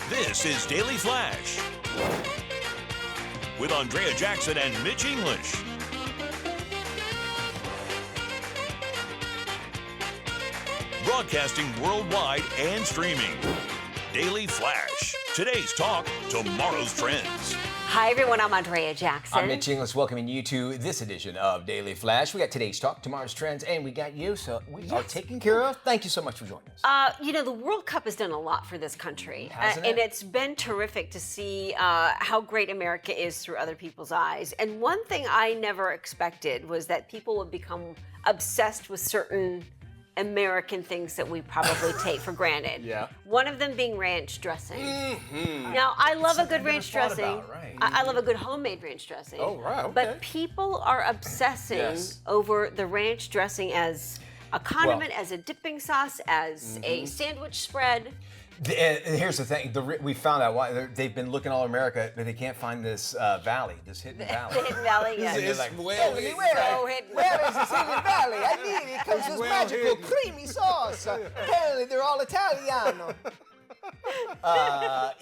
This is Daily Flash with Andrea Jackson and Mitch English. Broadcasting worldwide and streaming. Daily Flash. Today's talk, tomorrow's trends. Hi, everyone. I'm Andrea Jackson. I'm Mitch English, welcoming you to this edition of Daily Flash. We got today's talk, tomorrow's trends, and we got you, so we are taken care of. Thank you so much for joining us. The World Cup has done a lot for this country. Hasn't And it? it's been terrific to see how great America is through other people's eyes. And one thing I never expected was that people would become obsessed with certain American things that we probably take for granted. Yeah. One of them being ranch dressing. Now, I love a good I never ranch thought dressing. about, right. I love a good homemade ranch dressing. Oh, right, okay. But people are obsessing Yes. over the ranch dressing as a condiment, Well- as a dipping sauce, as a sandwich spread. And here's the thing, we found out why they've been looking all America, but they can't find this valley, this hidden valley. The Hidden Valley, yes. It's It's like, well Emily, hidden. So hidden. Where is this hidden valley? I need it. It comes this Well magical hidden. creamy sauce. Apparently, they're all Italiano. The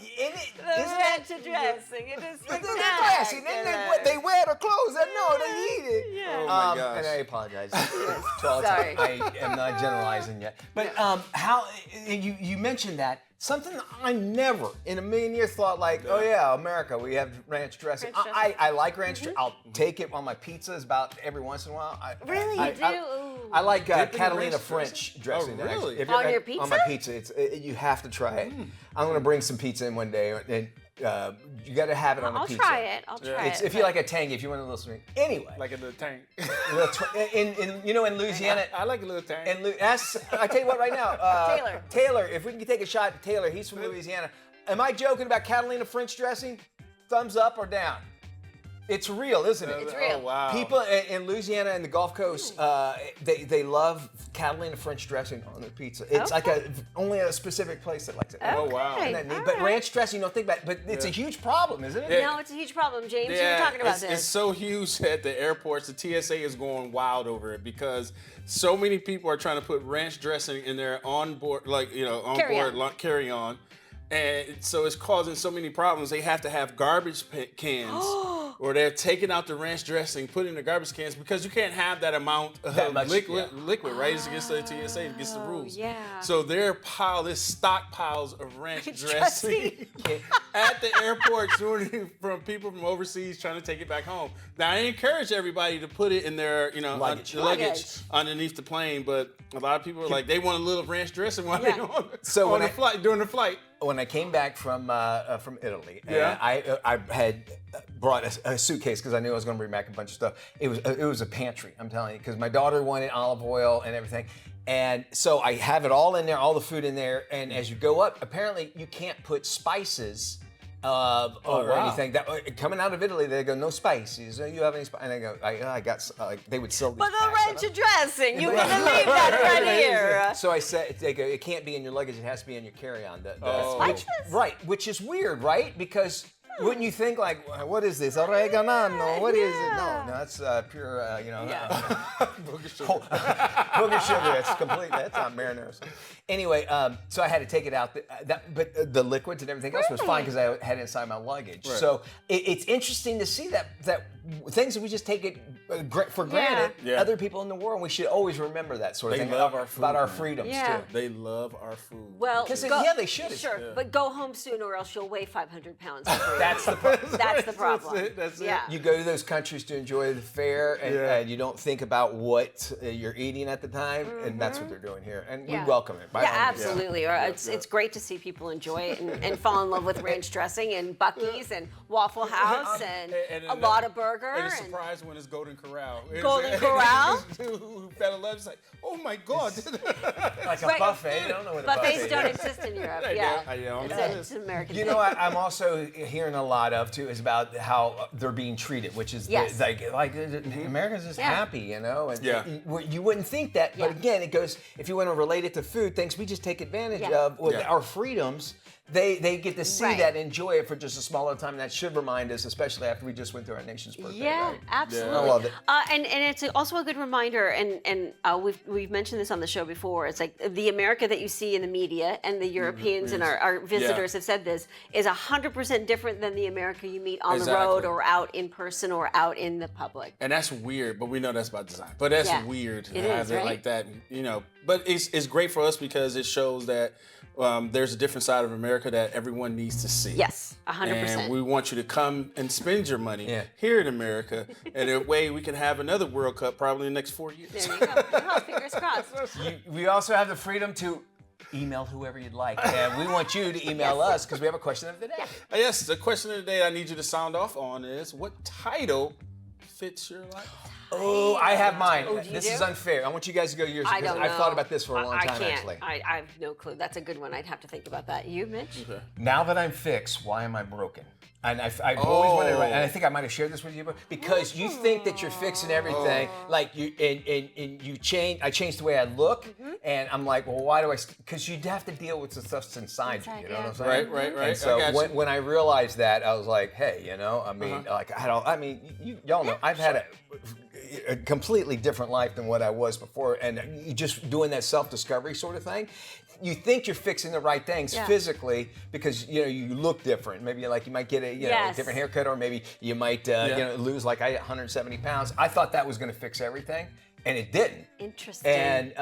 ranch dressing. It is They're dressing. They wear the clothes. I know they eat it. Yeah. Oh my gosh. And I apologize to all Sorry. I am not generalizing yet. But how you mentioned that. Something I never in a million years thought like, oh yeah, America, we have ranch dressing. Ranch dressing. I like ranch dressing. I'll take it on my pizzas about every once in a while. Really? You do? Ooh. I like Dip in the Catalina ranch French dressing. Oh, really? If you On ever- your On my pizza? pizza. You have to try it. I'm going to bring some pizza in one day. And you got to have it on I'll a pizza. try it. I'll try It's, it. if you like a tangy, if you want a little sweet. Anyway, Like a little tank. in Louisiana, I like a little tank. and I tell you what right now, Taylor. Taylor, if we can take a shot at Taylor, he's from Louisiana. Am I joking about Catalina French dressing? Thumbs up or down? It's real, isn't it? It's real. Oh, wow. People in Louisiana and the Gulf Coast, they love Catalina French dressing on their pizza. It's like only a specific place that likes it. Oh, wow. Okay. Isn't that neat? All But right. ranch dressing, you don't think about it, but it's a huge problem, isn't it? No, it's a huge problem, James. You were talking about it's, this. It's so huge at the airports. The TSA is going wild over it because so many people are trying to put ranch dressing in their onboard, Carry-on. carry-on. And so it's causing so many problems. They have to have garbage cans, or they're taking out the ranch dressing, putting in the garbage cans because you can't have that amount of That much, liquid, yeah. right? It's against the TSA, against the rules. yeah. So there's stockpiles of ranch Dressing. dressing at the airports from people from overseas trying to take it back home. Now I encourage everybody to put it in their, Luggage. luggage underneath the plane, but a lot of people are like they want a little ranch dressing while Yeah. they're on, So on when the I- flight during the flight. When I came back from Italy, Yeah. I had brought a suitcase because I knew I was going to bring back a bunch of stuff. It was a pantry, I'm telling you, because my daughter wanted olive oil and everything. And so I have it all in there, all the food in there. And as you go up, apparently you can't put spices or wow. anything. That coming out of Italy, they go, no spices. Do you have any spices? And I go, I got. They would sell these But the packs. ranch dressing, you're going to leave that right here. So I said, they go, it can't be in your luggage, it has to be in your carry-on. Spices? Right, which is weird, right? Because wouldn't you think like, what is this, oregano? What is it? No, that's pure, booger sugar. It's complete. That's not marinara. Anyway, so I had to take it out. But the liquids and everything else was fine because I had it inside my luggage. Right. So it's interesting to see that things that we just take it for granted. Yeah. Other people in the world, we should always remember that sort of They thing love our food, about our man. freedoms Yeah. too. They love our food. Well, 'Cause go- yeah, they should. Sure, Yeah. but go home soon or else you'll weigh 500 pounds. before you That's the leave. problem. That's the problem. That's it, that's it. Yeah. You go to those countries to enjoy the fare, and you don't think about what you're eating at the time, and that's what they're doing here. And Yeah. we welcome it. by Yeah, all means. absolutely. It's great to see people enjoy it and fall in love with ranch dressing and Buc-ee's and Waffle House and a lot of burger. And it's surprised when it's Golden Corral. Golden Corral? Who fell in love? It's like, oh my God. Like a Right. buffet. You don't know what a Buffets buffet don't is. exist in Europe. I Yeah, know. it's an American You thing. know what I'm also hearing a lot of too is about how they're being treated, which is Yes. like Americans just Yeah. happy, you know. And Yeah. you wouldn't think that, but Yeah. again, it goes if you want to relate it to food, things we just take advantage Yeah. of with Yeah. our freedoms. they get to see Right. that and enjoy it for just a smaller time. And that should remind us, especially after we just went through our nation's birthday. Yeah, right? absolutely. I love it. And it's also a good reminder, and we've mentioned this on the show before. It's like the America that you see in the media and the Europeans and our visitors have said this is 100% different than the America you meet on the road Exactly. or out in person or out in the public. And that's weird, but we know that's by design. But that's Yeah. weird to It have is, it right? like that, you know. But it's great for us because it shows that there's a different side of America that everyone needs to see. Yes, 100%. And we want you to come and spend your money Yeah. here in America, and a way we can have another World Cup probably in the next 4 years. There you go. Oh, fingers crossed. We also have the freedom to email whoever you'd like. And we want you to email us because we have a question of the day. Yes, the question of the day I need you to sound off on is, what title fits your life? Oh, I have mine. Oh, do you This do? is unfair. I want you guys to go yours I because don't know. I've thought about this for a long I time, can't. actually. I have no clue. That's a good one. I'd have to think about that. You, Mitch? Okay. Now that I'm fixed, why am I broken? And I've always wondered, and I think I might have shared this with you, but because you think that you're fixing everything, like you and you change. I changed the way I look, and I'm like, well, why do I? Because you'd have to deal with the stuff that's inside you. You know what I'm saying? Right. And so I got you. when I realized that, I was like, hey, you know, I mean, like I don't. I mean, y'all know I've had a completely different life than what I was before, and you just doing that self-discovery sort of thing. You think you're fixing the right things physically because you know you look different. Maybe like you might get a Yes. different haircut, or maybe you might lose like 170 pounds. I thought that was going to fix everything, and it didn't. Interesting. And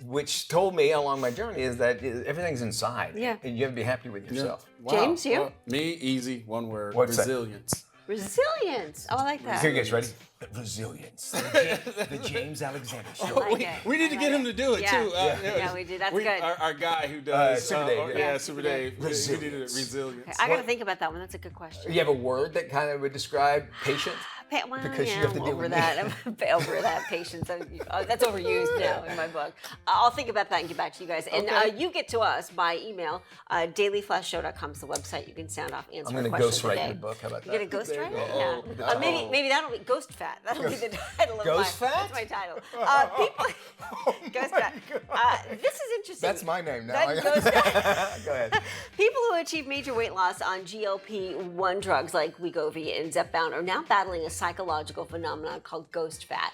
which told me along my journey is that everything's inside. Yeah. And you have to be happy with yourself. Wow. James, you? Well, me, easy, one word. What's that? Resilience. Resilience. Oh, I like that. Here you guys ready? Resilience. The James Alexander Show. I like it. We need to get him to do it Yeah. too. Yeah, we do. That's good. Our guy who does Super Dave, yeah. Super Dave. He needed Resilience. resilience. I got to think about that one. That's a good question. You have a word that kind of would describe patient? Well, Because yeah, you have to I'm deal over with that. I'm over that patience. That's overused now in my book. I'll think about that and get back to you guys. And you get to us by email. Dailyflashshow.com is the website. You can sound off, answer I'm going to questions ghostwrite today. your book. How about You that? get a ghostwriter? go. Yeah. Maybe that'll be Ghost Fat. That'll be the title of Ghost Fat? That's my title. Ghost Fat. This is interesting. That's my name now. That Ghost Fat. Go ahead. People who achieve major weight loss on GLP-1 drugs like Wegovy and Zepbound are now battling a psychological phenomenon called ghost fat.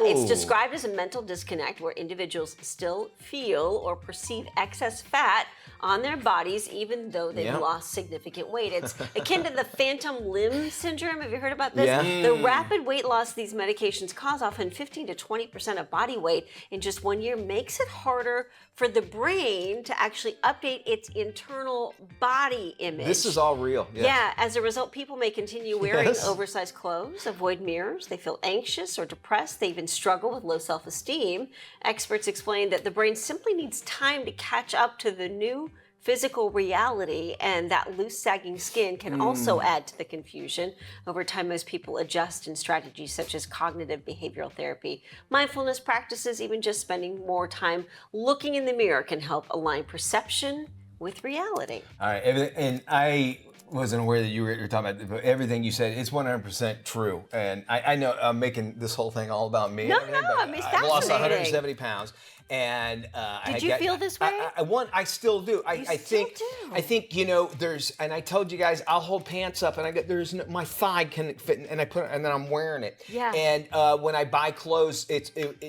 It's described as a mental disconnect where individuals still feel or perceive excess fat on their bodies even though they've lost significant weight. It's akin to the phantom limb syndrome. Have you heard about this? Yeah. The rapid weight loss these medications cause, often 15 to 20% of body weight in just 1 year, makes it harder for the brain to actually update its internal body image. This is all real. Yeah, as a result, people may continue wearing Yes. oversized clothes, avoid mirrors, they feel anxious or depressed, they even struggle with low self-esteem. Experts explain that the brain simply needs time to catch up to the new physical reality, and that loose, sagging skin can also add to the confusion. Over time, most people adjust in strategies such as cognitive behavioral therapy, mindfulness practices, even just spending more time looking in the mirror can help align perception with reality. All right, and I wasn't aware that you were talking about but everything you said. It's 100% true, and I know I'm making this whole thing all about me. No, and everything, no, but I mean, it's I lost fascinating. 170 pounds, and Did you feel this way? I still do. I still think. do. I think there's, and I told you guys, I'll hold pants up, and I get my thigh can fit, and I put it, and then I'm wearing it. Yeah. And when I buy clothes,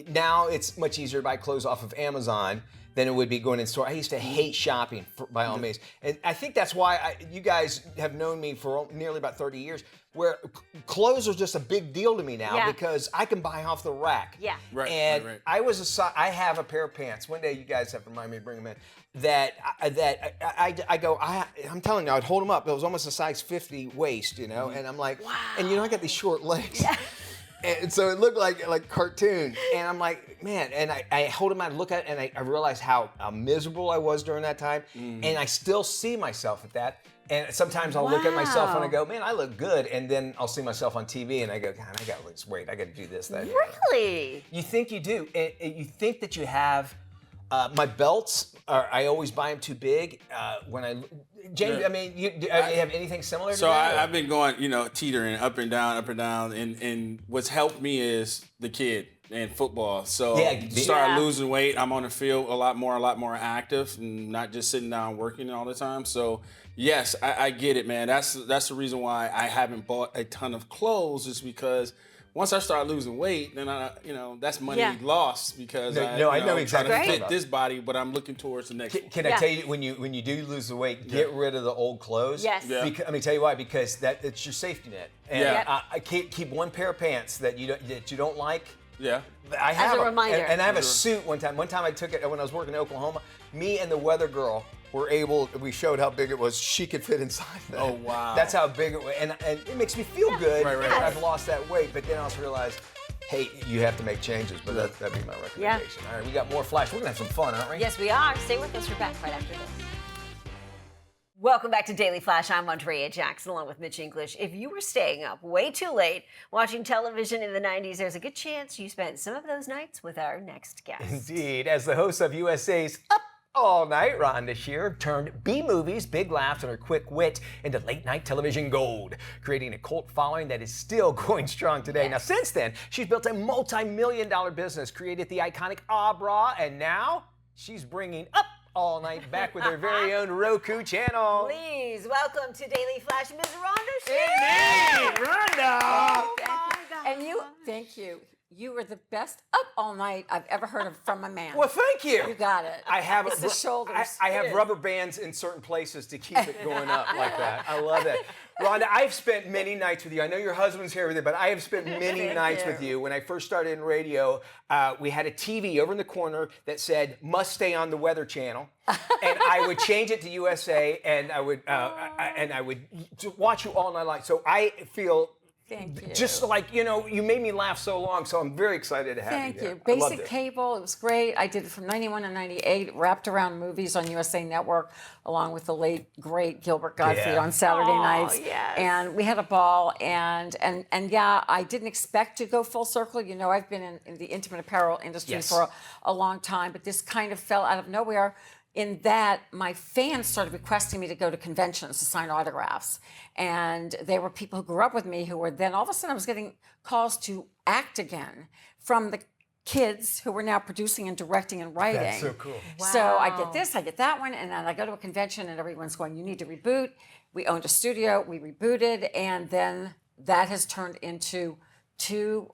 now it's much easier to buy clothes off of Amazon than it would be going in store. I used to hate shopping, by all means. And I think that's why you guys have known me for nearly about 30 years, where clothes are just a big deal to me now because I can buy off the rack. Yeah. Right, And right. I have a pair of pants. One day you guys have to remind me to bring them in. I'm telling you, I'd hold them up. It was almost a size 50 waist, and I'm like, wow. And I got these short legs. Yeah. And so it looked like cartoon. And I'm like, man, and I hold him out and look at it, and I realized how miserable I was during that time. And I still see myself at that. And sometimes I'll look at myself and I go, man, I look good. And then I'll see myself on TV and I go, God, I got to lose weight. I got to do this, that. Really? You think you do. And you think that you have. My belts I always buy them too big. James, Yeah. I mean, you have anything similar to So that? I've been going, teetering up and down, and what's helped me is the kid. and football. So Yeah. started losing weight. I'm on the field a lot more active, and not just sitting down working all the time. So yes, I get it, man. That's the reason why I haven't bought a ton of clothes, is because once I start losing weight, then that's money lost, because I know exactly trying to what fit this body, but I'm looking towards the next one. Can I tell you, when you do lose the weight, get rid of the old clothes. Yes. Yeah. Let me tell you why. Because it's your safety net. And I can't keep one pair of pants that you don't like. Yeah. I have As a them. reminder. And I have a suit one time. One time I took it when I was working in Oklahoma. Me and the weather girl we showed how big it was. She could fit inside that. Oh, wow. That's how big it was. And it makes me feel good Right. that I've lost that weight. But then I also realized, hey, you have to make changes. But that'd be my recommendation. All right, we got more Flash. We're going to have some fun, aren't we? Yes, we are. Stay with us. We're back right after this. Welcome back to Daily Flash. I'm Andrea Jackson, along with Mitch English. If you were staying up way too late watching television in the 90s, there's a good chance you spent some of those nights with our next guest. Indeed. As the host of USA's Up All Night, Rhonda Shear turned B-movies, big laughs, and her quick wit into late-night television gold, creating a cult following that is still going strong today. Yes. Now, since then, she's built a multi-million-dollar business, created the iconic Bra, and now she's bringing Up All Night back with her very own Roku channel. Please welcome to Daily Flash, Ms. Rhonda Shear. Indeed, Rhonda! And thank you. You were the best Up All Night I've ever heard of from a man. Well, thank you. You got it. I have It's the shoulders. I have It is. rubber bands in certain places to keep it going up like that. I love that. Rhonda, I've spent many nights with you. I know your husband's here with you, but I have spent many nights with you. When I first started in radio, we had a TV over in the corner that said, "Must stay on the Weather Channel." And I would change it to USA, and I would watch you all night long. So I feel Thank you. just like, you made me laugh so long, so I'm very excited to have Thank you here. you. I loved Basic it. cable, it was great. I did it from 91 to 98, wrapped around movies on USA Network, along with the late, great Gilbert Gottfried Yeah. on Saturday nights. yes. And we had a ball, and yeah, I didn't expect to go full circle. I've been in the intimate apparel industry Yes. for a long time, but this kind of fell out of nowhere. In that, my fans started requesting me to go to conventions to sign autographs. And they were people who grew up with me who were then, all of a sudden, I was getting calls to act again from the kids who were now producing and directing and writing. That's so cool. So I get this, I get that one, and then I go to a convention and everyone's going, you need to reboot. We owned a studio, we rebooted, and then that has turned into two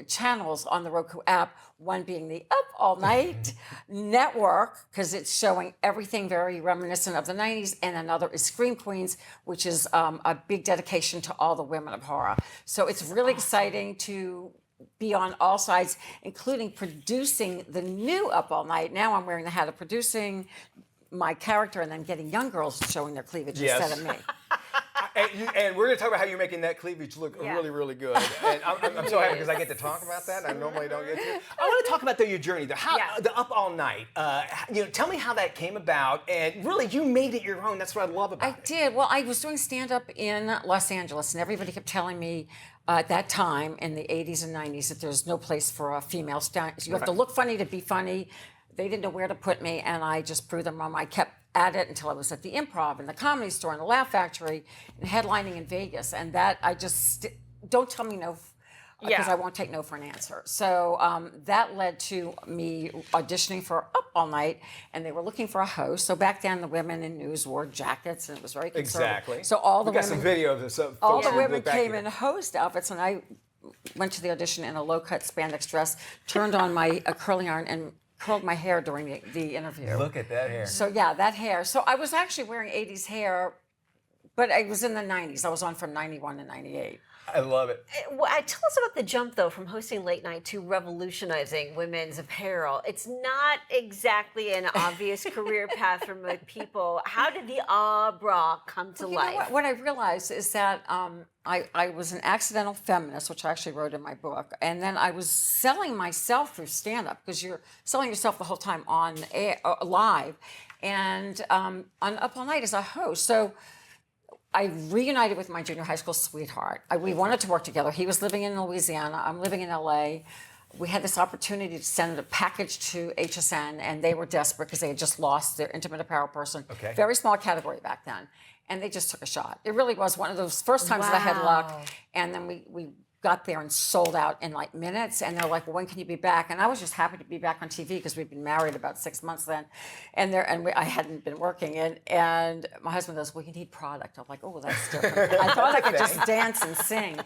channels on the Roku app, one being the Up All Night network, because it's showing everything very reminiscent of the 90s, and another is Scream Queens, which is a big dedication to all the women of horror. So it's really exciting to be on all sides, including producing the new Up All Night. Now I'm wearing the hat of producing my character and then getting young girls showing their cleavage instead of me. And we're going to talk about how you're making that cleavage look really, really good. And I'm so happy because I get to talk about that. I normally don't get to. I want to talk about your journey, the Up All Night. Tell me how that came about. And really, you made it your own. That's what I love about it. I did. Well, I was doing stand-up in Los Angeles, and everybody kept telling me at that time in the 80s and 90s that there's no place for a female stand. You have to look funny to be funny. They didn't know where to put me, and I just proved them wrong. I kept at it until I was at the Improv and the Comedy Store and the Laugh Factory and headlining in Vegas. And that I just don't tell me no, because I won't take no for an answer. So that led to me auditioning for Up All Night, and they were looking for a host. So back then, the women in news wore jackets, and it was very conservative. Exactly. So all the we got women, some video of this. all the women came in host outfits, and I went to the audition in a low-cut spandex dress, turned on my curling iron, and curled my hair during the interview. Look at that hair. So yeah, that hair. So I was actually wearing 80s hair, but I was in the 90s. I was on from 91 to 98. I love it. Well, tell us about the jump, though, from hosting late night to revolutionizing women's apparel. It's not exactly an obvious career path for most people. How did the bra come to life? You know what I realized is that I was an accidental feminist, which I actually wrote in my book, and then I was selling myself through stand-up, because you're selling yourself the whole time on air, live, and on Up All Night as a host. So I reunited with my junior high school sweetheart. We wanted to work together. He was living in Louisiana. I'm living in LA. We had this opportunity to send a package to HSN, and they were desperate because they had just lost their intimate apparel person. Okay. Very small category back then. And they just took a shot. It really was one of those first times that I had luck. And then we got there and sold out in like minutes. And they're like, well, when can you be back? And I was just happy to be back on TV because we'd been married about 6 months then. And I hadn't been working. And my husband goes, well, you need product. I'm like, oh, well, that's different. I thought I could just dance and sing.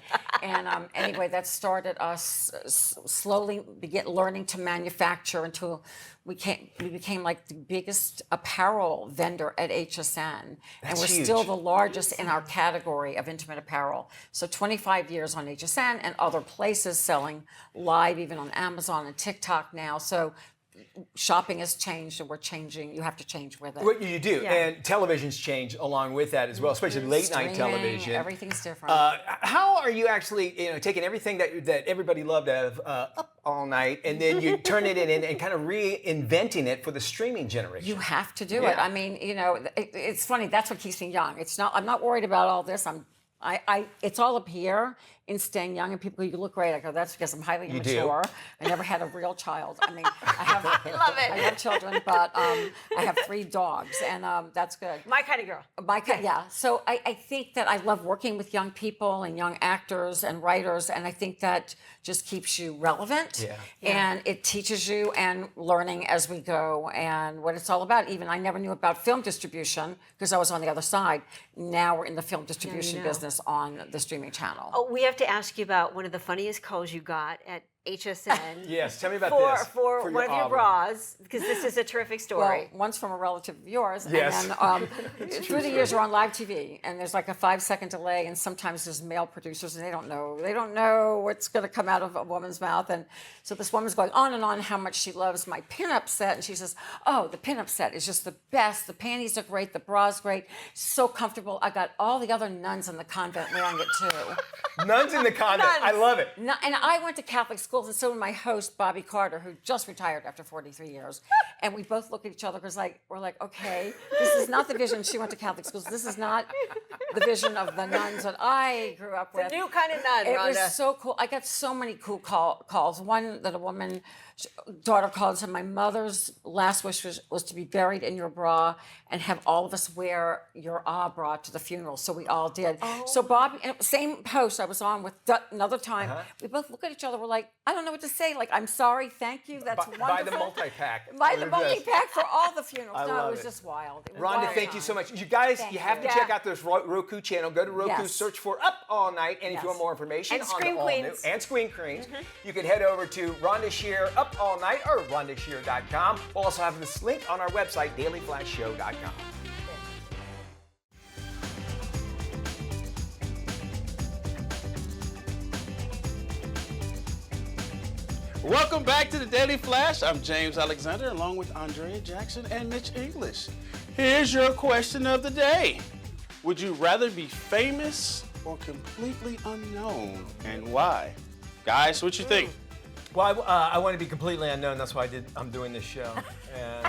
And anyway, that started us slowly learning to manufacture until we became like the biggest apparel vendor at HSN. And we're still the largest in our category of intimate apparel. So 25 years on HSN and other places selling live, even on Amazon and TikTok now. So shopping has changed and we're changing. You have to change with it. What you do, and television's changed along with that as well, especially late night television. Everything's different. How are you actually, taking everything that everybody loved of Up All Night, and then you turn it in and kind of reinventing it for the streaming generation? You have to do it. I mean, it's funny. That's what keeps me young. I'm not worried about all this. It's all up here in staying young, and people go, you look great. I go, that's because I'm highly immature. I never had a real child. I mean, I have children, but I have 3 dogs, and that's good. My kind of girl. Yeah. So I think that I love working with young people and young actors and writers, and I think that just keeps you relevant. And it teaches you and learning as we go and what it's all about. Even I never knew about film distribution because I was on the other side. Now we're in the film distribution business on the streaming channel. Oh, we have to ask you about one of the funniest calls you got at HSN. Yes, tell me about this. For one of your bras, because this is a terrific story. Well, one's from a relative of yours, yes. and then through the years we're on live TV, and there's like a 5-second delay, and sometimes there's male producers, and they don't know what's going to come out of a woman's mouth, and so this woman's going on and on how much she loves my pinup set, and she says, "Oh, the pinup set is just the best. The panties are great, the bra's great, so comfortable. I got all the other nuns in the convent wearing it too." Nuns in the convent, I love it. And I went to Catholic schools, and so did my host, Bobby Carter, who just retired after 43 years. And we both look at each other because we're like, okay, this is not the vision. She went to Catholic schools. This is not the vision of the nuns that I grew up with. The new kind of nun, It Rhonda. was so cool. I got so many cool calls. One that a woman, daughter called and said, my mother's last wish was to be buried in your bra and have all of us wear your bra to the funeral. So we all did. So Bobby, same post I was on with another time, we both look at each other, we're like, I don't know what to say. Like, I'm sorry, thank you, that's wonderful. Buy the multi-pack. Buy the multi-pack for all the funerals. I No, love it was it. just wild. It was Rhonda, wild thank you time. so much. You guys, you have to check out this Roku channel. Go to Roku, Yes. search for Up All Night, and if you want Yes. more information And on Scream the all-new Queens. and Scream Queens, you can head over to Rhonda Shear Up All Night or RhondaShear.com. We'll also have this link on our website, dailyflashshow.com. Welcome back to the Daily Flash. I'm James Alexander along with Andrea Jackson and Mitch English. Here's your question of the day. Would you rather be famous or completely unknown, and why? Guys, what you think? Well, I want to be completely unknown. That's why I'm doing this show. And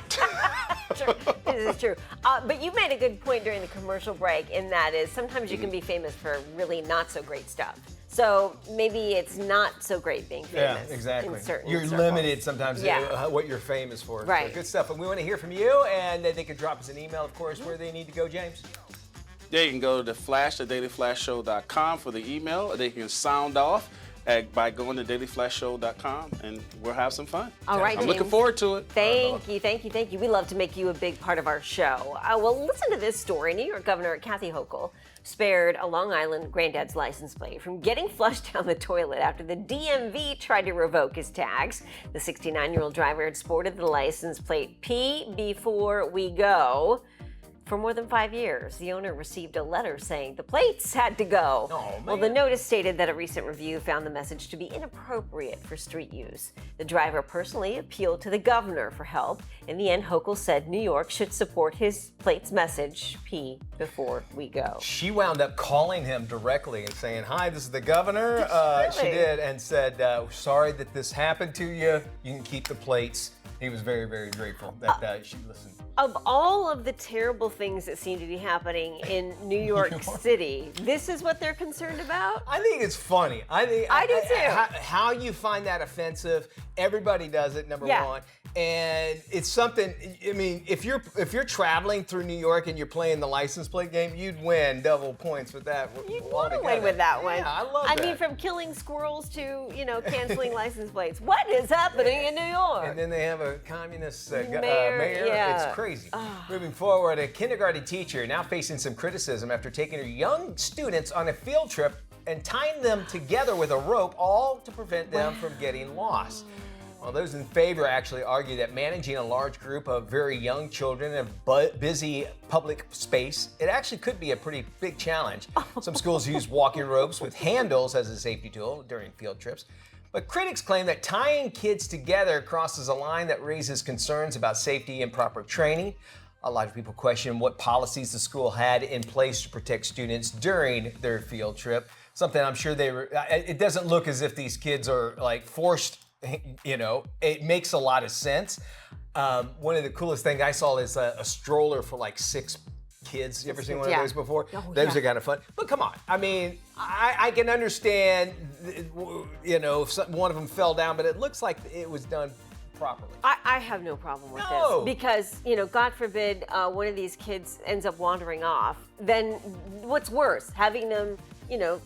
This is true. But you made a good point during the commercial break, and that is sometimes you can be famous for really not so great stuff. So maybe it's not so great being famous. yeah, exactly. In certain You're circles. limited sometimes Yeah. to what you're famous for. Right. So good stuff. And we want to hear from you, and they can drop us an email, of course, where they need to go, James. Yeah, you can go to dailyflashshow.com for the email. They can sound off by going to dailyflashshow.com, and we'll have some fun. All right, I'm looking James. forward to it. Thank you. We love to make you a big part of our show. Well, listen to this story. New York Governor Kathy Hochul spared a Long Island granddad's license plate from getting flushed down the toilet after the DMV tried to revoke his tags. The 69-year-old driver had sported the license plate P before we go. For more than 5 years, the owner received a letter saying the plates had to go. Oh, man. Well, the notice stated that a recent review found the message to be inappropriate for street use. The driver personally appealed to the governor for help. In the end, Hochul said New York should support his plates message, P before we go. She wound up calling him directly and saying, "Hi, this is the governor." She Really? did, and said, "Sorry that this happened to you. You can keep the plates." He was very, very grateful that she listened. Of all of the terrible things that seem to be happening in New York City. This is what they're concerned about? I think it's funny. I do too. How you find that offensive? Everybody does it. Number Yeah. one, and it's something. I mean, if you're traveling through New York and you're playing the license plate game, you'd win double points with that. You'd want to win with that one. Yeah, I love that. I mean, from killing squirrels to, canceling license plates. What is happening in New York? And then they have a communist mayor. Mayor, yeah. It's crazy. Moving forward, a kindergarten teacher now facing some criticism after taking her young students on a field trip and tying them together with a rope, all to prevent them from getting lost. Well, those in favor actually argue that managing a large group of very young children in a busy public space, it actually could be a pretty big challenge. Some schools use walking ropes with handles as a safety tool during field trips. But critics claim that tying kids together crosses a line that raises concerns about safety and proper training. A lot of people question what policies the school had in place to protect students during their field trip. Something I'm sure it doesn't look as if these kids are like forced. It makes a lot of sense. One of the coolest things I saw is a stroller for like 6 kids. You ever seen one of those before? Oh, those are kind of fun. But come on, I mean, I can understand, if one of them fell down, but it looks like it was done properly. I have no problem with No. this because, God forbid one of these kids ends up wandering off. Then what's worse, having them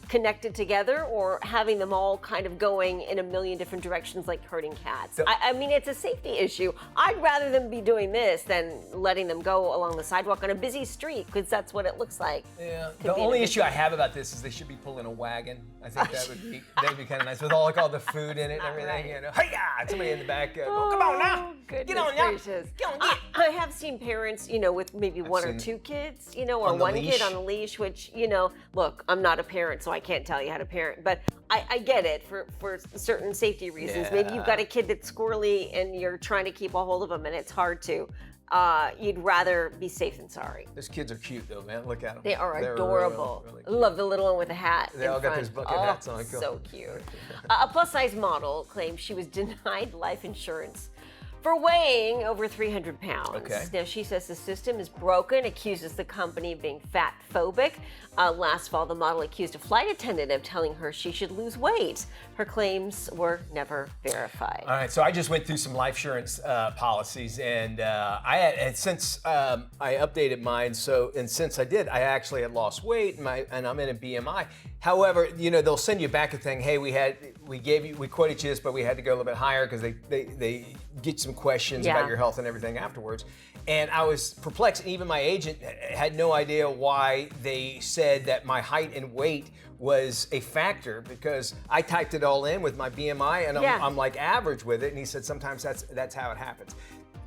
connected together or having them all kind of going in a million different directions like herding cats. I mean, it's a safety issue. I'd rather them be doing this than letting them go along the sidewalk on a busy street because that's what it looks like. Yeah. The only issue I have about this is they should be pulling a wagon. I think that'd be kind of nice with all the food in it and everything. Right. Hey-ya! Somebody in the back. Come on now. Get on now. Gracious. Get on. I have seen parents, with maybe one or two kids, or on the one leash. kid on a leash, which, look, I'm not a parent, so I can't tell you how to parent, but I get it for certain safety reasons. Yeah. Maybe you've got a kid that's squirrely and you're trying to keep a hold of him and it's hard to. You'd rather be safe than sorry. Those kids are cute though, man. Look at them. They are They're adorable. really I cute. love the little one with the hat. They in all got front. those bucket hats on. Cool. So cute. A plus-size model claims she was denied life insurance for weighing over 300 pounds. Okay. Now, she says the system is broken, accuses the company of being fat-phobic. Last fall, the model accused a flight attendant of telling her she should lose weight. Her claims were never verified. All right, so I just went through some life insurance policies, and since I updated mine, since I did, I actually had lost weight, and I'm in a BMI. However, they'll send you back a thing. Hey, we quoted you this, but we had to go a little bit higher because they get some questions about your health and everything afterwards. And I was perplexed. And even my agent had no idea why they said that my height and weight was a factor because I typed it all in with my BMI and I'm like average with it. And he said sometimes that's how it happens.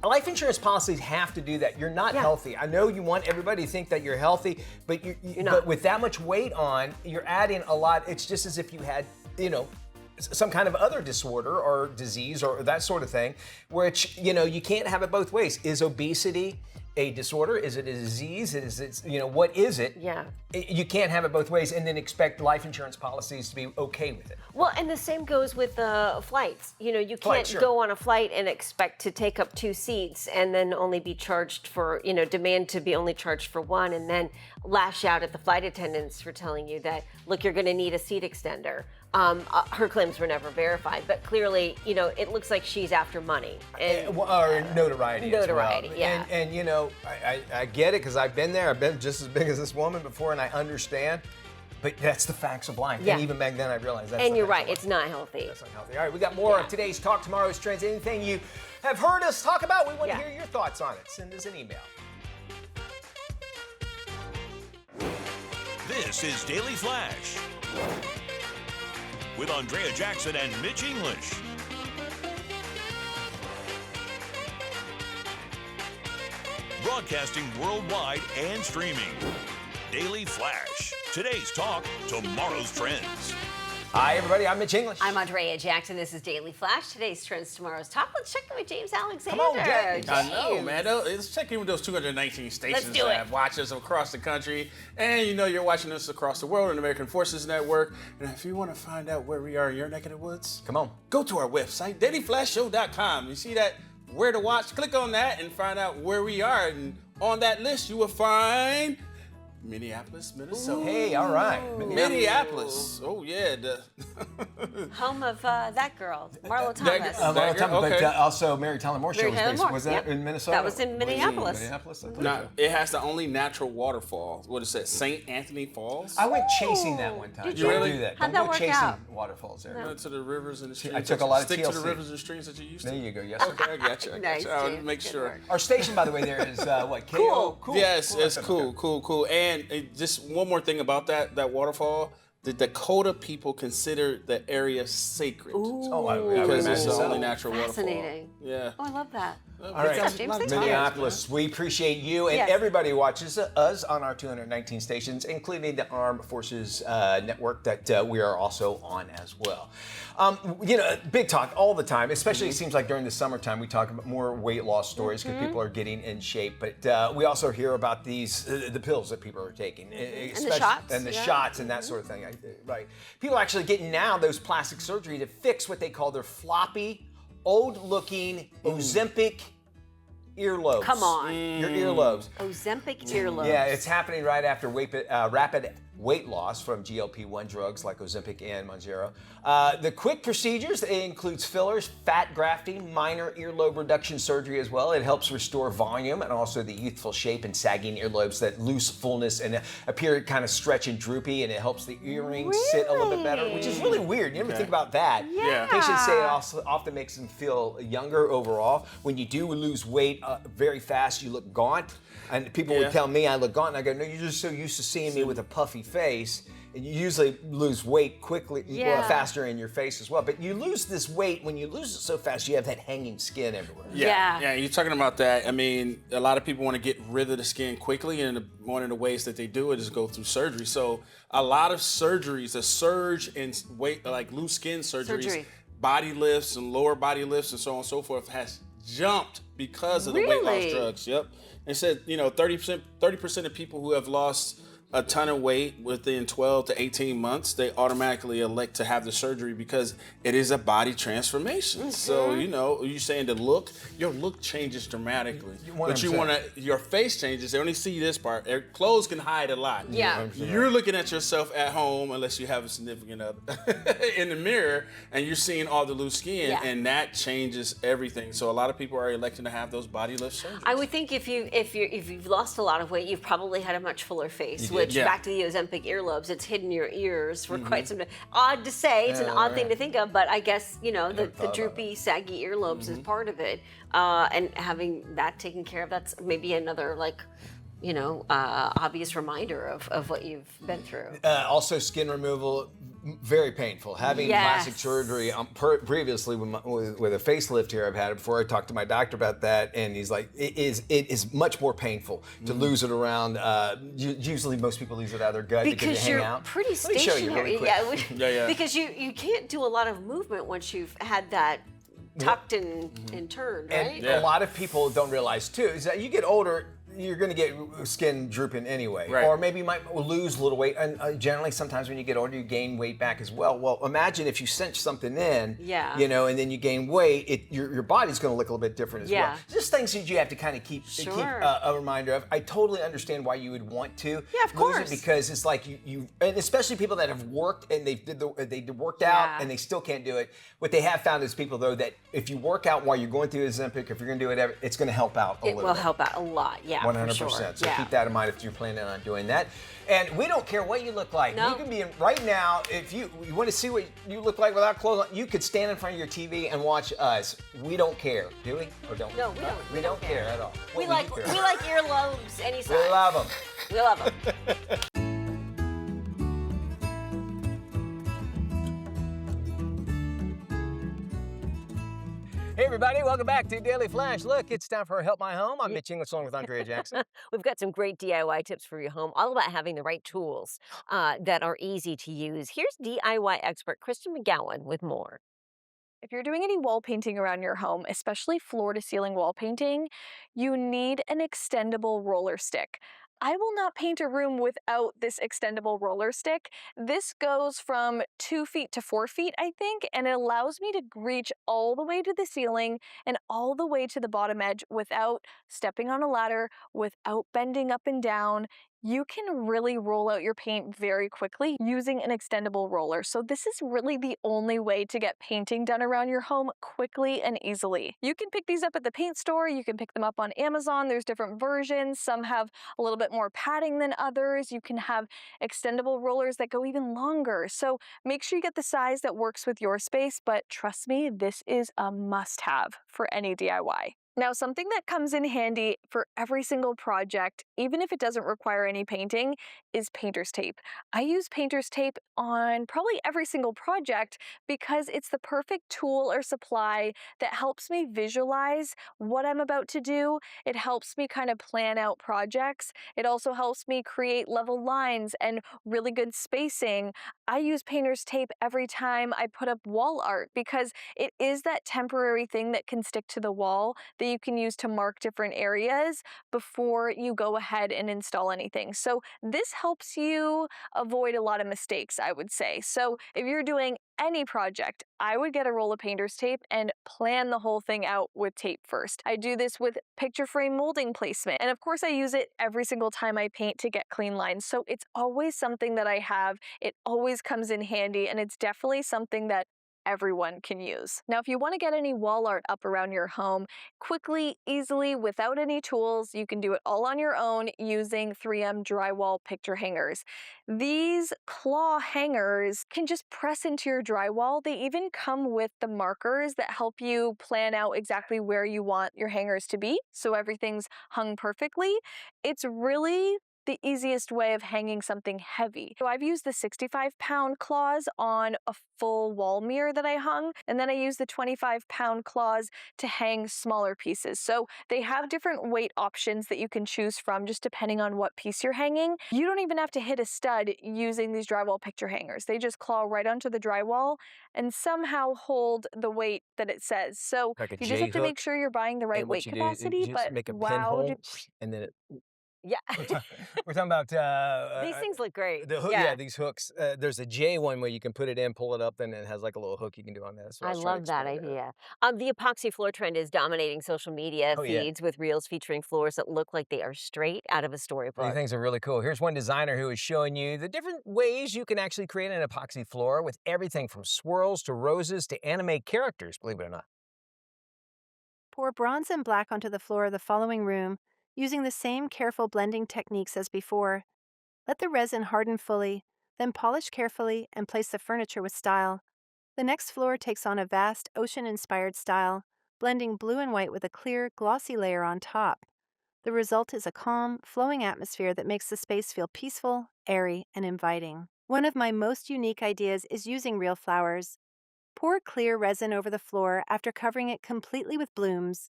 Life insurance policies have to do that. You're not healthy. I know you want everybody to think that you're healthy, but you're not. But with that much weight on, you're adding a lot. It's just as if you had, some kind of other disorder or disease or that sort of thing, which, you can't have it both ways. Is obesity a disorder? Is it a disease? Is it, what is it? Yeah. You can't have it both ways and then expect life insurance policies to be okay with it. Well, and the same goes with flights. You can't Flight, sure. go on a flight and expect to take up 2 seats and then only be charged for, demand to be only charged for one and then lash out at the flight attendants for telling you that, look, you're going to need a seat extender. Her claims were never verified, but clearly, it looks like she's after money. Or notoriety. Notoriety, as well. yeah. And I get it because I've been there. I've been just as big as this woman before, and I understand. But that's the facts of life. Yeah. And even back then, I realized that's. And the you're facts right, of life. it's not healthy. That's unhealthy. All right, we got more of today's Talk, tomorrow's trends. Anything you have heard us talk about, we want to hear your thoughts on it. Send us an email. This is Daily Flash with Andrea Jackson and Mitch English. Broadcasting worldwide and streaming. Daily Flash. Today's talk, tomorrow's trends. Hi, everybody. I'm Mitch English. I'm Andrea Jackson. This is Daily Flash. Today's Trends, Tomorrow's Talk. Let's check in with James Alexander. Come on, James. I know, man. Let's check in with those 219 stations do that it. have watched us across the country. And you're watching us across the world on the American Forces Network. And if you want to find out where we are in your neck of the woods, Come on. go to our website, dailyflashshow.com. You see that where to watch? Click on that and find out where we are. And on that list, you will find Minneapolis, Minnesota. Hey, all right. Minneapolis. Oh, yeah. Home of that girl, Marlo Thomas. But Okay. also Mary Tyler Moore show Mary was Tyler based. Moore, Was that yep. in Minnesota? That was in Minneapolis. Minneapolis. Now, it has the only natural waterfall. What is that? St. Anthony Falls? I went chasing that one time. Did Don't you do that. How'd Don't that go work chasing out? waterfalls there. Went to the rivers and the streams. I took a lot of Stick to the TLC. rivers and streams that you used to. There you go. Yes. Okay, I got you. I got Nice, you. I'll James. make Good sure. work. Our station, by the way, there is what? KO? Cool. Yes, it's FM. cool. And just one more thing about that waterfall. The Dakota people consider the area sacred Oh, I would because imagine it's the so. only natural Fascinating. waterfall. Yeah. Oh, I love that. All right, Good stuff, James. Thanks for Minneapolis, we appreciate you and Yes. everybody who watches us on our 219 stations, including the Armed Forces Network that we are also on as well. Big talk all the time, especially it seems like during the summertime, we talk about more weight loss stories because people are getting in shape. But we also hear about the pills that people are taking. especially- shots, And the yeah. shots and that sort of thing. Right. People are actually getting now those plastic surgery to fix what they call their floppy, old-looking Ozempic earlobes. Come on. Your earlobes. Ozempic earlobes. Yeah, it's happening right after rapid weight loss from GLP-1 drugs like Ozempic and Mounjaro. The quick procedures, it includes fillers, fat grafting, minor earlobe reduction surgery as well. It helps restore volume and also the youthful shape and sagging earlobes that lose fullness and appear kind of stretch and droopy, and it helps the earrings sit a little bit better, which is really weird. You never think about that. Yeah. Patients say it also often makes them feel younger overall. When you do lose weight very fast, you look gaunt. And people would tell me I look gaunt, and I go, no, you're just so used to seeing me with a puffy face. And you usually lose weight quickly, faster in your face as well. But you lose this weight, when you lose it so fast, you have that hanging skin everywhere. Yeah. You're talking about that. I mean, a lot of people want to get rid of the skin quickly, and one of the ways that they do it is go through surgery. So a lot of surgeries, a surge in weight, like loose skin surgeries, body lifts and lower body lifts and so on and so forth has jumped because of the weight loss drugs. Yep. It said, 30% of people who have lost a ton of weight within 12 to 18 months, they automatically elect to have the surgery because it is a body transformation. So, you're saying your look changes dramatically. But your face changes. They only see this part. Clothes can hide a lot. Yeah. You're looking at yourself at home, unless you have a significant other, in the mirror, and you're seeing all the loose skin, and that changes everything. So a lot of people are electing to have those body lift surgeries. I would think if you've lost a lot of weight, you've probably had a much fuller face. Which back to the Ozempic earlobes, it's hidden your ears for quite some time. Odd to say, it's an odd thing to think of, but I guess the droopy, saggy earlobes is part of it, and having that taken care of, that's maybe another obvious reminder of what you've been through. Also, skin removal, very painful. Having plastic surgery, previously with a facelift here, I've had it before. I talked to my doctor about that, and he's like, it is much more painful to lose it around. Usually, most people lose it out of their gut because you hang you're out. pretty Let me show you stationary. really quick. Because you can't do a lot of movement once you've had that tucked and turned, right? And a lot of people don't realize too is that you get older, you're going to get skin drooping anyway, or maybe you might lose a little weight. And generally, sometimes when you get older, you gain weight back as well. Well, imagine if you cinch something in, and then you gain weight, your body's going to look a little bit different as well. Just things that you have to kind of keep a reminder of. I totally understand why you would want to lose it, because it's like you and especially people that have worked and they worked out and they still can't do it. What they have found is people though that if you work out while you're going through Ozempic, if you're going to do it, it's going to help out a little bit. It will help out a lot, 100%. Sure. So keep that in mind if you're planning on doing that. And we don't care what you look like. No. You can be right now, if you want to see what you look like without clothes on, you could stand in front of your TV and watch us. We don't care, do we? Or don't? No, we don't. We don't care at all. We What like would you care? earlobes any size. We love them. We love them. Hey everybody, welcome back to Daily Flash. Look, it's time for Help My Home. I'm Mitch English along with Andrea Jackson. We've got some great DIY tips for your home, all about having the right tools that are easy to use. Here's DIY expert Kristen McGowan with more. If you're doing any wall painting around your home, especially floor to ceiling wall painting, you need an extendable roller stick. I will not paint a room without this extendable roller stick. This goes from 2 feet to 4 feet, I think, and it allows me to reach all the way to the ceiling and all the way to the bottom edge without stepping on a ladder, without bending up and down. You can really roll out your paint very quickly using an extendable roller. So this is really the only way to get painting done around your home quickly and easily. You can pick these up at the paint store. You can pick them up on Amazon. There's different versions. Some have a little bit more padding than others. You can have extendable rollers that go even longer. So make sure you get the size that works with your space, but trust me, this is a must-have for any DIY. Now, something that comes in handy for every single project, even if it doesn't require any painting, is painter's tape. I use painter's tape on probably every single project because it's the perfect tool or supply that helps me visualize what I'm about to do. It helps me kind of plan out projects. It also helps me create level lines and really good spacing. I use painter's tape every time I put up wall art because it is that temporary thing that can stick to the wall that you can use to mark different areas before you go ahead and install anything. So this helps you avoid a lot of mistakes, I would say. So if you're doing any project, I would get a roll of painter's tape and plan the whole thing out with tape first. I do this with picture frame molding placement. And of course I use it every single time I paint to get clean lines. So it's always something that I have. It always comes in handy, and it's definitely something that everyone can use. Now, if you want to get any wall art up around your home quickly, easily, without any tools, you can do it all on your own using 3M drywall picture hangers. These claw hangers can just press into your drywall. They even come with the markers that help you plan out exactly where you want your hangers to be, so everything's hung perfectly. It's really the easiest way of hanging something heavy. So I've used the 65-pound claws on a full wall mirror that I hung, and then I used the 25-pound claws to hang smaller pieces. So they have different weight options that you can choose from just depending on what piece you're hanging. You don't even have to hit a stud using these drywall picture hangers. They just claw right onto the drywall and somehow hold the weight that it says. So Like a you just have to J-hook, make sure you're buying the right and what weight you do is capacity, you just but make a wow, pinhole, and then it, Yeah. we're talking about These things look great. the hook. Yeah, these hooks. There's a J one where you can put it in, pull it up, then it has like a little hook you can do on that. That's what I I was trying to love that explain. idea. The epoxy floor trend is dominating social media Oh yeah. feeds with reels featuring floors that look like they are straight out of a These storybook. things are really cool. Here's one designer who is showing you the different ways you can actually create an epoxy floor with everything from swirls to roses to anime characters, believe it or not. Pour bronze and black onto the floor of the following room using the same careful blending techniques as before. Let the resin harden fully, then polish carefully and place the furniture with style. The next floor takes on a vast ocean-inspired style, blending blue and white with a clear, glossy layer on top. The result is a calm, flowing atmosphere that makes the space feel peaceful, airy, and inviting. One of my most unique ideas is using real flowers. Pour clear resin over the floor after covering it completely with blooms.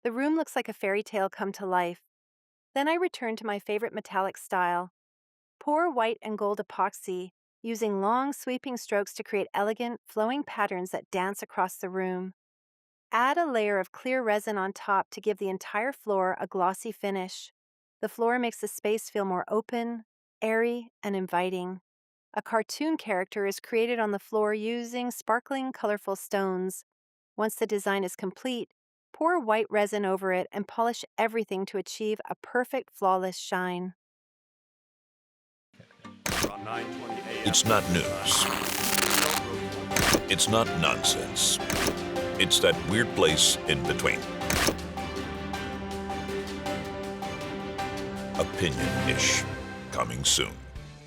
The room looks like a fairy tale come to life. Then I return to my favorite metallic style. Pour white and gold epoxy, using long sweeping strokes to create elegant, flowing patterns that dance across the room. Add a layer of clear resin on top to give the entire floor a glossy finish. The floor makes the space feel more open, airy, and inviting. A cartoon character is created on the floor using sparkling, colorful stones. Once the design is complete, pour white resin over it and polish everything to achieve a perfect, flawless shine. It's not news. It's not nonsense. It's that weird place in between. Opinion-ish. Coming soon.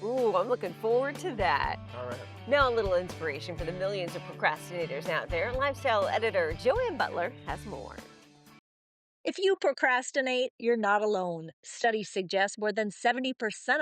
Ooh, I'm looking forward to that. All right. Now, a little inspiration for the millions of procrastinators out there. Lifestyle editor Joanne Butler has more. If you procrastinate, you're not alone. Studies suggest more than 70%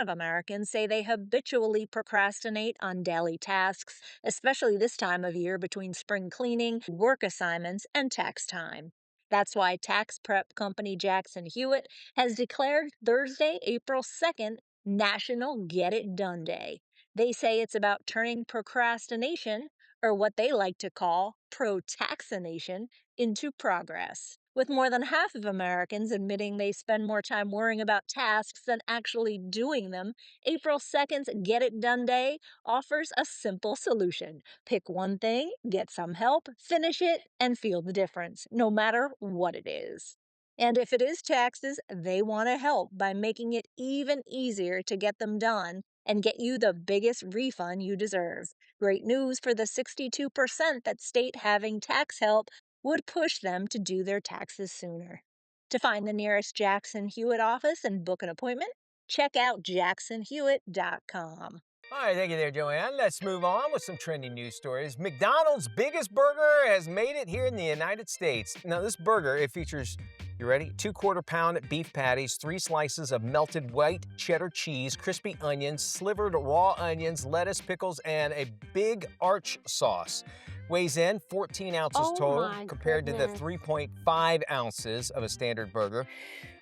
of Americans say they habitually procrastinate on daily tasks, especially this time of year between spring cleaning, work assignments, and tax time. That's why tax prep company Jackson Hewitt has declared Thursday, April 2nd, National Get It Done Day. They say it's about turning procrastination, or what they like to call pro-taxination, into progress. With more than half of Americans admitting they spend more time worrying about tasks than actually doing them, April 2nd's Get It Done Day offers a simple solution. Pick one thing, get some help, finish it, and feel the difference, no matter what it is. And if it is taxes, they want to help by making it even easier to get them done and get you the biggest refund you deserve. Great news for the 62% that state having tax help would push them to do their taxes sooner. To find the nearest Jackson Hewitt office and book an appointment, check out jacksonhewitt.com. All right, thank you there, Joanne. Let's move on with some trending news stories. McDonald's biggest burger has made it here in the United States. Now, this burger, it features, you ready? 2 quarter-pound beef patties, 3 slices of melted white cheddar cheese, crispy onions, slivered raw onions, lettuce, pickles, and a big arch sauce. Weighs in 14 ounces total compared to the 3.5 ounces of a standard burger.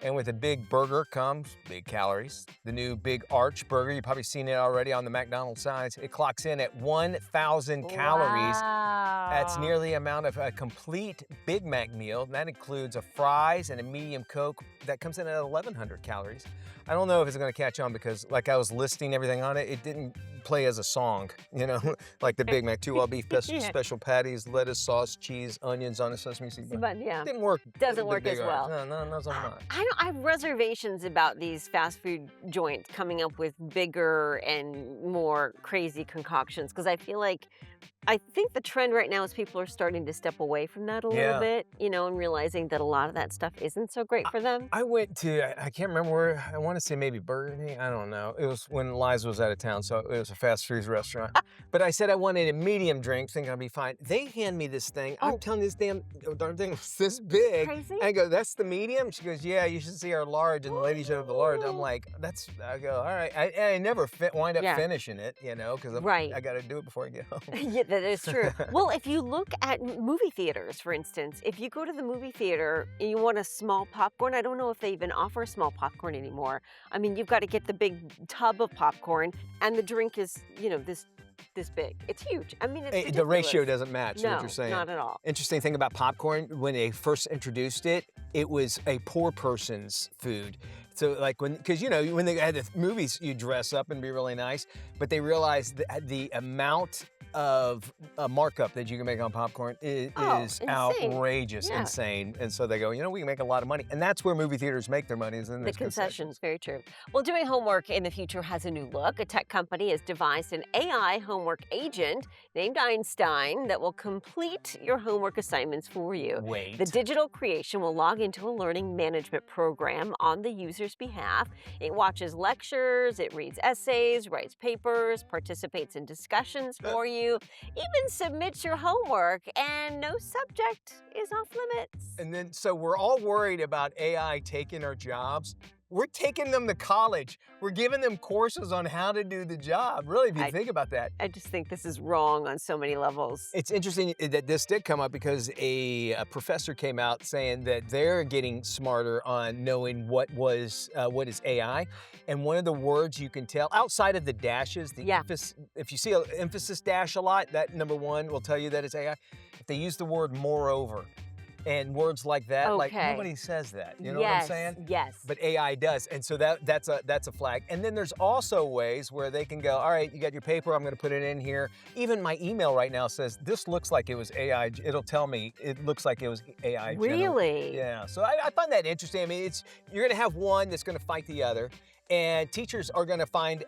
And with a big burger comes big calories. The new Big Arch burger, you've probably seen it already on the McDonald's signs. It clocks in at 1,000 calories. That's nearly the amount of a complete Big Mac meal. And that includes a fries and a medium Coke. That comes in at 1,100 calories. I don't know if it's gonna catch on because like I was listing everything on it, it didn't play as a song, you know, like the Big Mac, 2 all beef special patties, lettuce, sauce, cheese, onions on a sesame seed bun. But yeah, Didn't work. Doesn't work as well. No, so not. I have reservations about these fast food joints coming up with bigger and more crazy concoctions because I think the trend right now is people are starting to step away from that a little bit, you know, and realizing that a lot of that stuff isn't so great for them. I went to, I can't remember where, I want to say maybe Burger King, I don't know. It was when Liza was out of town, so it was a fast food restaurant. But I said I wanted a medium drink, thinking I'd be fine. They hand me this thing. I'm telling you, this darn thing was this big. Crazy? I go, that's the medium? She goes, yeah, you should see our large. And the lady showed up the large. I'm like, I go, all right. I never wind up finishing it, you know, because I got to do it before I get home. Yeah, that is true. Well, if you look at movie theaters, for instance, if you go to the movie theater and you want a small popcorn, I don't know if they even offer small popcorn anymore. I mean, you've got to get the big tub of popcorn, and the drink is, you know, this big. It's huge. I mean, it's the ratio doesn't match. No, what you're saying. Not at all. Interesting thing about popcorn, when they first introduced it, it was a poor person's food. So like because you know, when they had the movies, you dress up and be really nice, but they realized that the amount of markup that you can make on popcorn is outrageous, insane. And so they go, you know, we can make a lot of money. And that's where movie theaters make their money, is in the concessions. Very true. Well, doing homework in the future has a new look. A tech company has devised an AI homework agent named Einstein that will complete your homework assignments for you. Wait. The digital creation will log into a learning management program on the user's behalf. It watches lectures, it reads essays, writes papers, participates in discussions for you, even submits your homework, and no subject is off limits. And then, so we're all worried about AI taking our jobs. We're taking them to college. We're giving them courses on how to do the job. Really, if you think about that. I just think this is wrong on so many levels. It's interesting that this did come up because a professor came out saying that they're getting smarter on knowing what is AI. And one of the words you can tell, outside of the dashes, the emphasis, if you see an emphasis dash a lot, that number one will tell you that it's AI. If they use the word moreover, and words like that, like nobody says that. You know what I'm saying? Yes. But AI does, and so that's a flag. And then there's also ways where they can go, all right, you got your paper, I'm going to put it in here. Even my email right now says this looks like it was AI. It'll tell me it looks like it was AI. Really? Yeah. So I find that interesting. I mean, you're going to have one that's going to fight the other. And teachers are going to find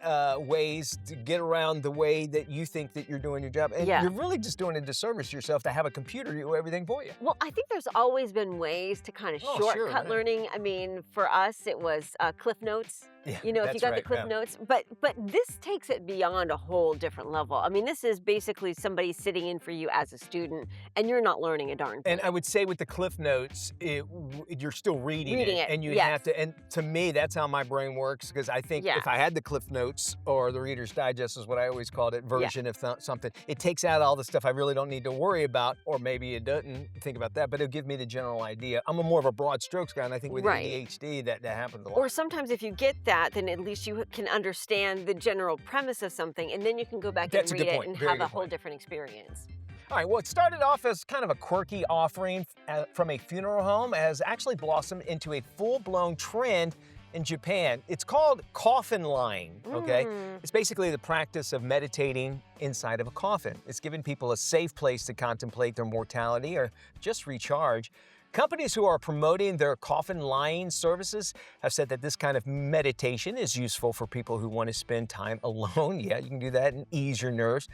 ways to get around the way that you think that you're doing your job. And you're really just doing a disservice to yourself to have a computer do everything for you. Well, I think there's always been ways to kind of shortcut learning. I mean, for us, it was Cliff Notes. Yeah, you know, if you got the Cliff Notes. But this takes it beyond a whole different level. I mean, this is basically somebody sitting in for you as a student, and you're not learning a darn thing. And I would say with the Cliff Notes, you're still reading it. And you have to, and to me, that's how my brain works. Because I think if I had the Cliff Notes, or the Reader's Digest is what I always called it, version of something, it takes out all the stuff I really don't need to worry about, or maybe it doesn't think about that, but it'll give me the general idea. I'm more of a broad strokes guy, and I think with ADHD that happens a lot. Or sometimes if you get that, then at least you can understand the general premise of something, and then you can go back and read it and have a whole different experience. All right, well, it started off as kind of a quirky offering from a funeral home, has actually blossomed into a full-blown trend in Japan. It's called coffin lying, okay? It's basically the practice of meditating inside of a coffin. It's giving people a safe place to contemplate their mortality or just recharge. Companies who are promoting their coffin lying services have said that this kind of meditation is useful for people who want to spend time alone. Yeah, you can do that and ease your nerves.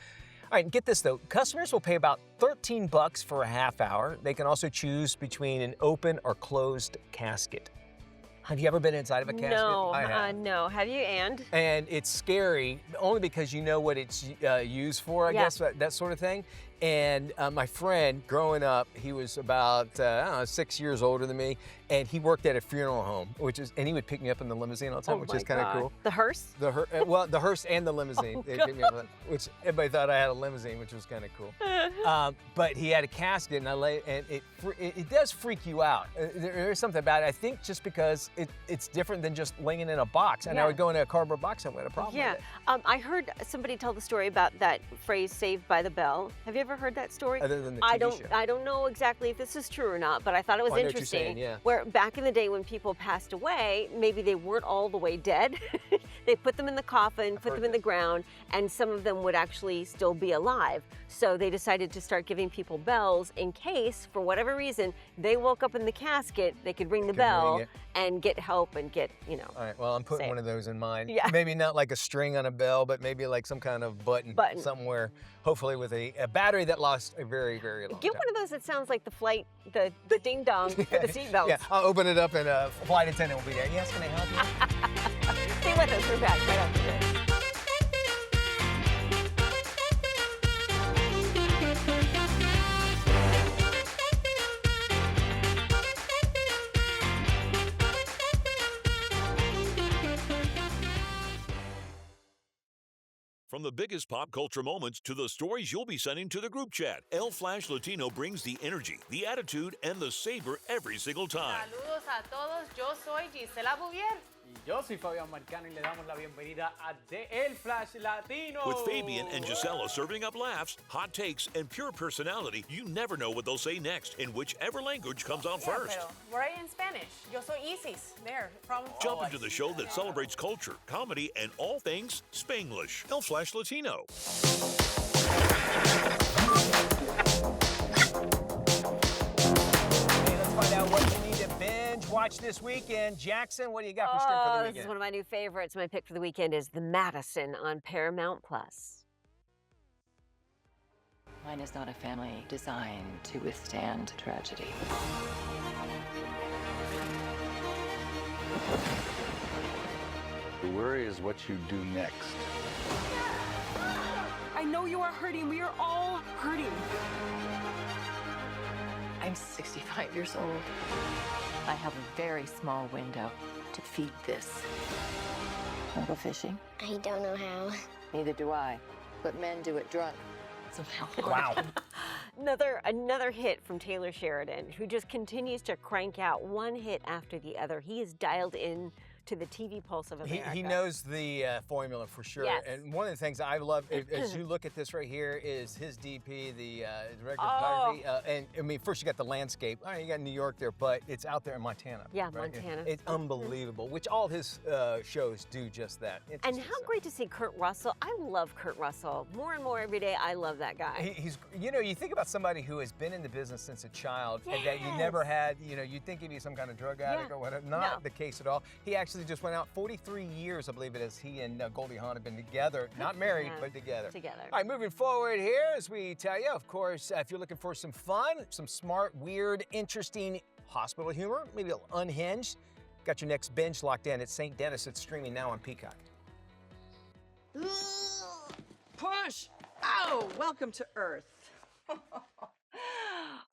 All right, get this though. Customers will pay about $13 for a half hour. They can also choose between an open or closed casket. Have you ever been inside of a casket? No, I have. no. Have you? And it's scary only because you know what it's used for, I guess, that sort of thing. And my friend, growing up, he was about, I don't know, 6 years older than me, and he worked at a funeral home, and he would pick me up in the limousine all the time, which is kind of cool. The hearse? Well, the hearse and the limousine. They picked me up, which everybody thought I had a limousine, which was kind of cool. But he had a casket, and it does freak you out. There's something about it. I think just because it's different than just laying in a box. And I would go in a cardboard box, I would have a problem with it. I heard somebody tell the story about that phrase "Saved by the Bell." Have you ever heard that story? Other than the TV show. I don't know exactly if this is true or not, but I thought it was I know what you're interesting. saying, yeah. Where back in the day when people passed away, maybe they weren't all the way dead. They put them in the coffin, put them in the ground, and some of them would actually still be alive. So they decided to start giving people bells in case, for whatever reason, they woke up in the casket, they could ring the bell and get help and get, you know. All right, well, I'm putting one of those in mine. Yeah. Maybe not like a string on a bell, but maybe like some kind of button. Somewhere, hopefully with a battery that lasts a very, very long Get time. one of those that sounds like the flight, the ding dong for the seatbelts. Yeah, I'll open it up and a flight attendant will be there. Yes, can I help you? Stay with us, we're back right after this. From the biggest pop culture moments to the stories you'll be sending to the group chat, El Flash Latino brings the energy, the attitude, and the savor every single time. Saludos a todos, yo soy Gisela Bouvier. Y yo soy Fabián Marcano y le damos la bienvenida a The El Flash Latino. With Fabian and Gisela serving up laughs, hot takes, and pure personality, you never know what they'll say next in whichever language comes out first. Pero we're in Spanish. Yo soy Isis. There, from... Jump into the show that celebrates culture, comedy, and all things Spanglish. El Flash Latino. Let's find out what you need to binge watch this weekend. Jackson, what do you got for stream for the weekend? This is one of my new favorites. My pick for the weekend is The Madison on Paramount Plus. Mine is not a family designed to withstand tragedy. The worry is what you do next. I know you are hurting. We are all hurting. I'm 65 years old. I have a very small window to feed this. Wanna go fishing? I don't know how. Neither do I. But men do it drunk. So how Wow. Another hit from Taylor Sheridan, who just continues to crank out one hit after the other. He is dialed in to the TV pulse of America. He knows the formula for sure. Yes. And one of the things I love, as you look at this right here, is his DP, the director of Oh. photography. And I mean, first you got the landscape. All right, you got New York there, but it's out there in Montana. Yeah, right? Montana. It's unbelievable, which all his shows do just that. And how great to see Kurt Russell. I love Kurt Russell. More and more every day, I love that guy. He's, you know, you think about somebody who has been in the business since a child and that you never had, you know, you'd think he'd be some kind of drug addict or whatever. Not the case at all. He actually just went out 43 years, I believe it is, he and Goldie Hawn have been together, not married, but together. All right, moving forward here, as we tell you, of course, if you're looking for some fun, some smart, weird, interesting hospital humor, maybe a little unhinged, got your next binge locked in. It's St. Dennis. It's streaming now on Peacock. Push! Oh, welcome to Earth.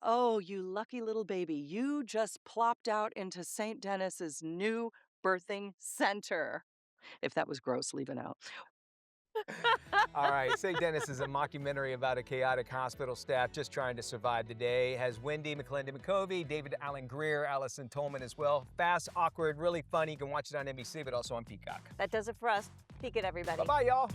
Oh, you lucky little baby. You just plopped out into St. Dennis's new birthing center. If that was gross, leave it out. All right, St. Dennis is a mockumentary about a chaotic hospital staff just trying to survive the day. It has Wendy McClendon McCovey, David Allen Greer, Allison Tolman as well. Fast, awkward, really funny. You can watch it on NBC, but also on Peacock. That does it for us. Peek it, everybody. Bye-bye, y'all.